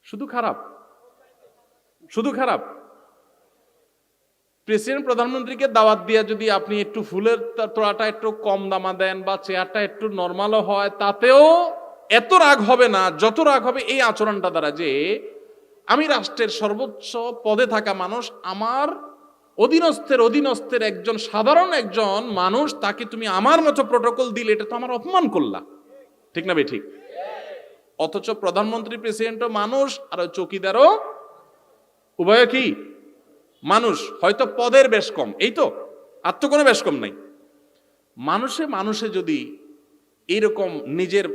শুধু খারাপ, শুধু খারাপ। প্রেসিডেন্ট প্রধানমন্ত্রীকে দাওয়াত দিয়ে যদি আপনি একটু ফুলের তোড়াটা একটু কম দামা দেন বা চেয়ারটা একটু নর্মালও হয়, তাতেও এত রাগ হবে না যত রাগ হবে এই আচরণটা দ্বারা, যে আমি রাষ্ট্রের সর্বোচ্চ পদে থাকা মানুষ, আমার অধীনস্থের একজন সাধারণ একজন মানুষ, তাকে তুমি আমার মতো প্রটোকল দিলে এটা তো আমার অপমান করলা, ঠিক না বে ঠিক? অথচ প্রধানমন্ত্রী প্রেসিডেন্টও মানুষ আর চৌকিদারও উভয় কি মানুষ, হয়তো পদের বেশ কম, এই তো, আর তো কোনো বেশ কম নাই। মানুষে যদি এইরকম নিজের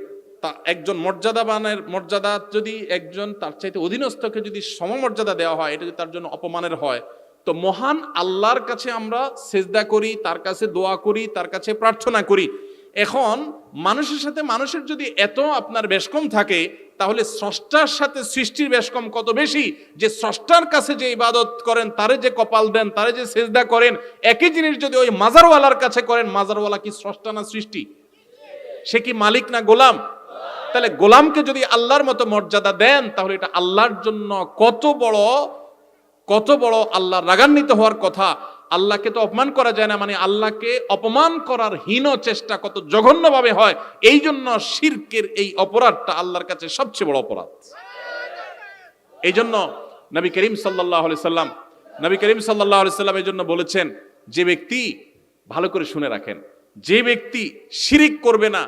একজন মর্যাদাবানের মর্যাদা যদি একজন তার চাইতে অধীনস্থকে যদি সমমর্যাদা দেওয়া হয়, এটা যদি তার জন্য অপমানের হয়, তো মহান আল্লাহর কাছে আমরা সেজদা করি, তার কাছে দোয়া করি, তার কাছে প্রার্থনা করি। এখন মানুষের সাথে মানুষের যদি এত আপনার বেশ কম থাকে, তাহলে স্রষ্টার সাথে সৃষ্টির বেশ কম কত বেশি, যে স্রষ্টার কাছে যে ইবাদত করেন, তারে যে কপাল দেন, তারে যে সেজদা করেন, একই জিনিস যদি ওই মাজারওয়ালার কাছে করেন, মাজারওয়ালা কি স্রষ্টা না সৃষ্টি? সে কি মালিক না গোলাম? তাহলে গোলামকে যদি আল্লাহর মতো মর্যাদা দেন, তাহলে এটা আল্লাহর জন্য কত বড় আল্লাহর রাগান্বিত হওয়ার কথা। আল্লাহকে তো অপমান করা যায় না, মানে আল্লাহকে অপমান করার হীন চেষ্টা কত জঘন্যভাবে হয়। এই জন্য শিরকের এই অপরাধটা আল্লাহর কাছে সবচেয়ে বড় অপরাধ। এই জন্য নবী করিম সাল্লাল্লাহু আলাইহি সাল্লাম এই জন্য বলেছেন, যে ব্যক্তি, ভালো করে শুনে রাখেন, যে ব্যক্তি শিরিক করবে না,